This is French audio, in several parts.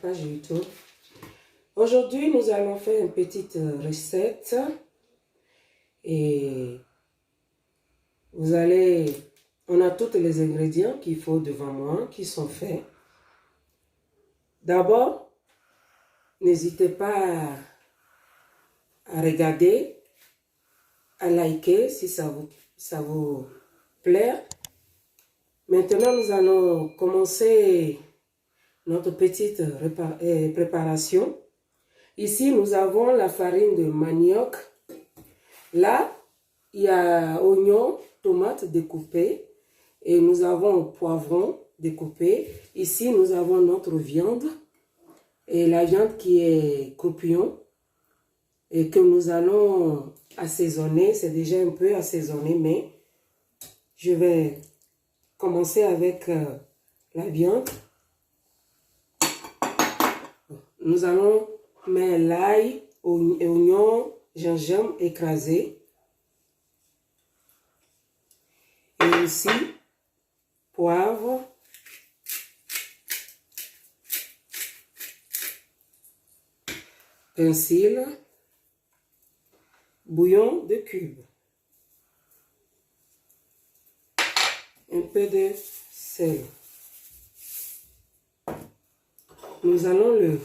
page YouTube. Aujourd'hui, nous allons faire une petite recette et on a tous les ingrédients qu'il faut devant moi qui sont faits. D'abord, n'hésitez pas à regarder, à liker si ça vous plaît. Maintenant, nous allons commencer notre petite préparation. Ici, nous avons la farine de manioc. Là, il y a oignon, tomate découpée. Et nous avons poivron découpé. Ici, nous avons notre viande. Et la viande qui est croupillon. Et que nous allons assaisonner. C'est déjà un peu assaisonné, mais je vais commencer avec la viande. Nous allons mettre l'ail, oignon, gingembre écrasé. Et aussi poivre. Persil. Bouillon de cube. Un peu de sel. Nous allons le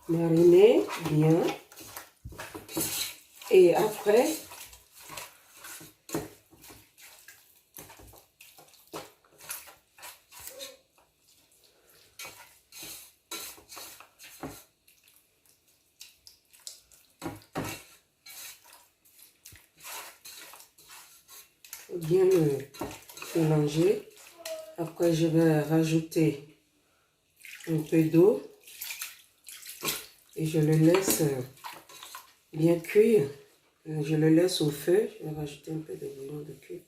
mariner bien. Et après, bien le mélanger. Après, je vais rajouter un peu d'eau et je le laisse bien cuire. Je le laisse au feu. Je vais rajouter un peu de bouillon de cube.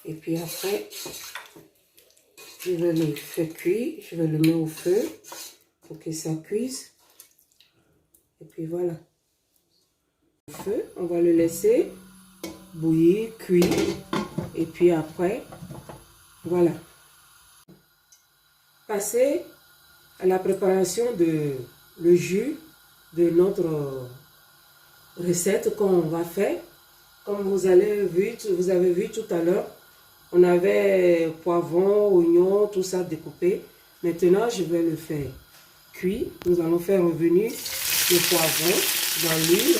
Et puis après, je vais le faire cuire. Je vais le mettre au feu pour que ça cuise. Et puis voilà. Au feu, on va le laisser bouillir, cuire. Et puis après, voilà. Passer à la préparation de le jus de notre recette qu'on va faire. Comme vous avez vu tout à l'heure, on avait poivron, oignon, tout ça découpé. Maintenant, je vais le faire cuire. Nous allons faire revenir le poivron dans l'huile.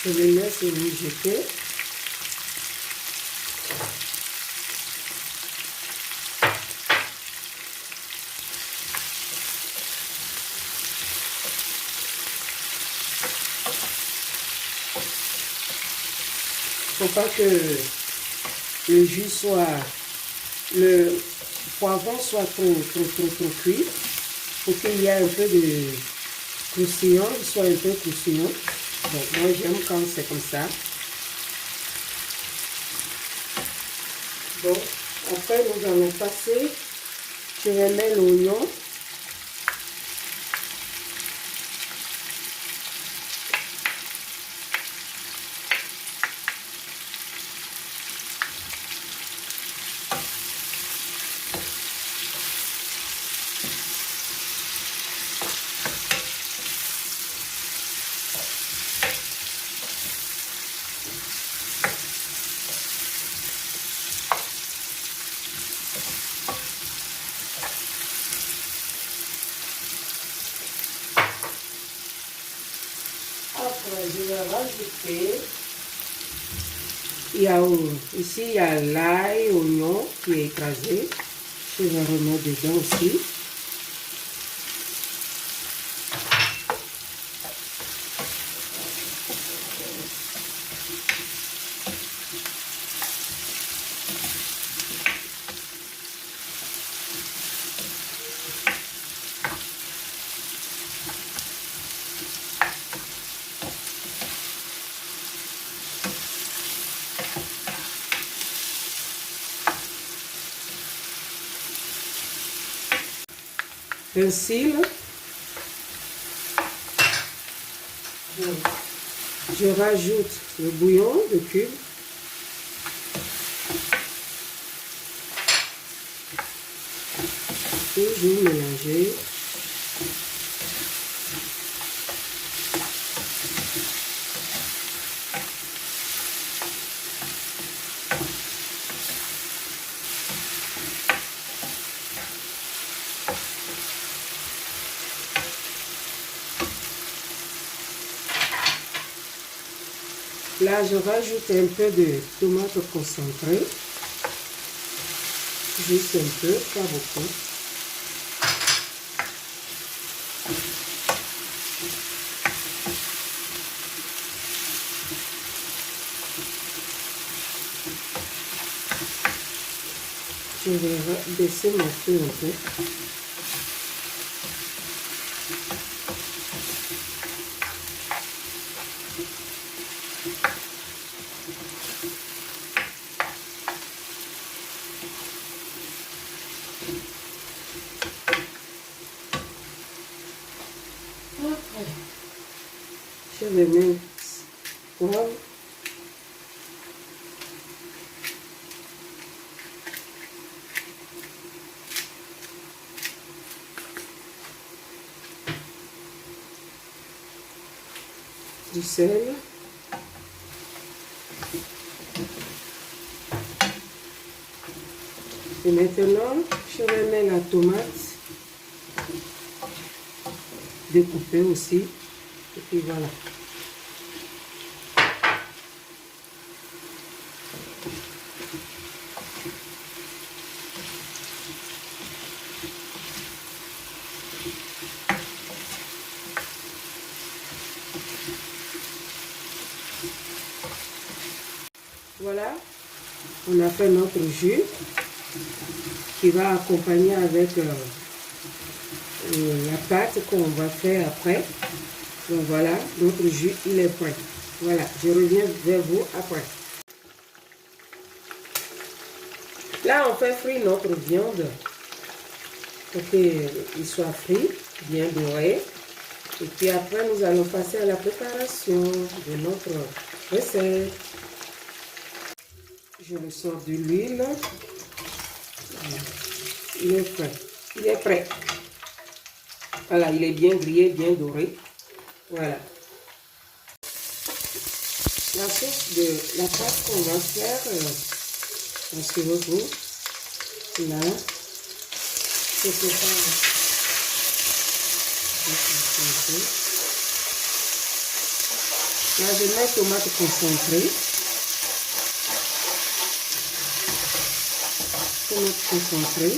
Je le laisse mijoter. Il ne faut pas que le jus le poivron soit trop cuit. Pour qu'il y ait un peu de croustillant, soit un peu croustillant. Bon, moi j'aime quand c'est comme ça. Bon, après nous allons passer, je vais mettre l'oignon. Après, je vais rajouter, ici il y a l'ail, oignon qui est écrasé. Je vais remettre dedans aussi. persil. Je rajoute le bouillon de cube. Toujours mélanger. Là, je rajoute un peu de tomate concentrée. Juste un peu, pas beaucoup. Je vais baisser mon feu un peu. Je vais mettre poivre. Du sel. Et maintenant, je vais mettre la tomate découpée aussi. Et puis voilà. Voilà, on a fait notre jus qui va accompagner avec la pâte qu'on va faire après. Donc voilà, notre jus, il est prêt. Voilà, je reviens vers vous après. Là, on fait frire notre viande pour qu'il soit frit, bien doré. Et puis après, nous allons passer à la préparation de notre recette. Je le sors de l'huile. Il est prêt. Il est prêt. Voilà, il est bien grillé, bien doré. Voilà. La sauce de la pâte qu'on va faire, rassurez-vous, là, je prépare. Là, je mets tomate concentrée. Tomate concentrée.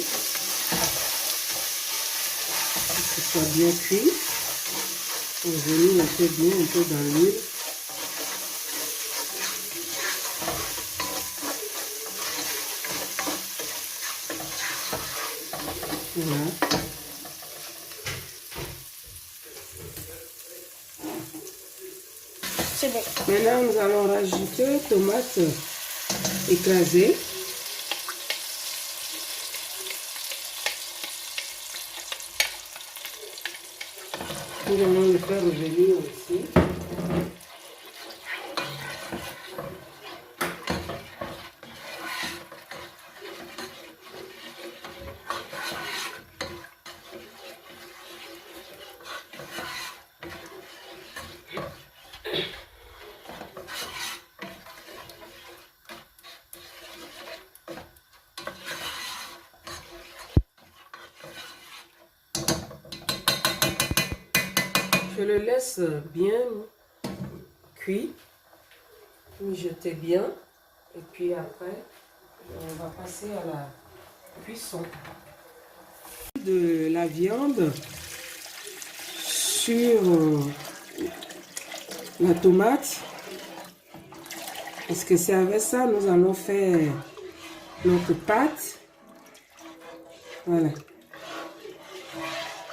Que ce soit bien cuit. On venir un peu bien, un peu dans l'huile. Voilà. C'est bon. Maintenant, nous allons rajouter tomates écrasées. Nous allons le faire revenir aussi. Je le laisse bien cuit, mijoter bien, et puis après, on va passer à la cuisson. De la viande sur la tomate, parce que c'est avec ça nous allons faire notre pâte. Voilà.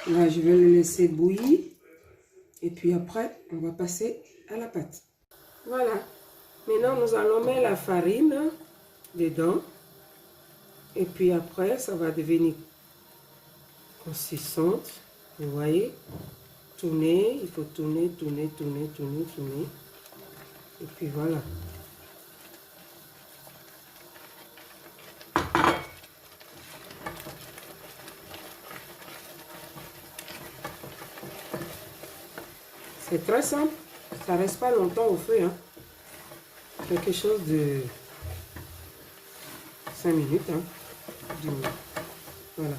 Là, je vais le laisser bouillir. Et puis après, on va passer à la pâte. Voilà. Maintenant, nous allons mettre la farine dedans. Et puis après, ça va devenir consistante. Vous voyez, tourner, il faut tourner, tourner, tourner, tourner, tourner. Et puis voilà. C'est très simple. Ça ne reste pas longtemps au feu. Hein. Quelque chose de 5 minutes. Hein. Voilà.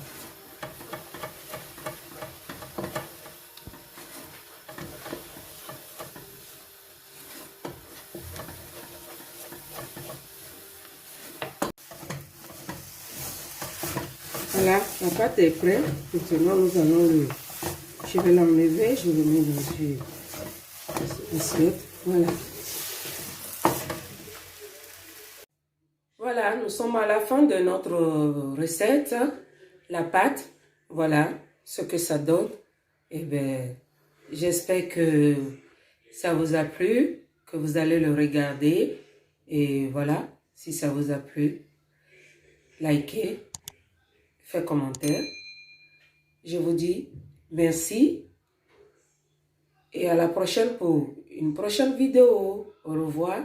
Voilà, la pâte est prête. Maintenant, nous allons le... Je vais l'enlever, je le mets dans une assiette. Voilà. Voilà, nous sommes à la fin de notre recette. La pâte, voilà ce que ça donne. Et bien, j'espère que ça vous a plu, que vous allez le regarder. Et voilà, si ça vous a plu, likez, faites commentaire. Je vous dis merci et à la prochaine pour une prochaine vidéo. Au revoir.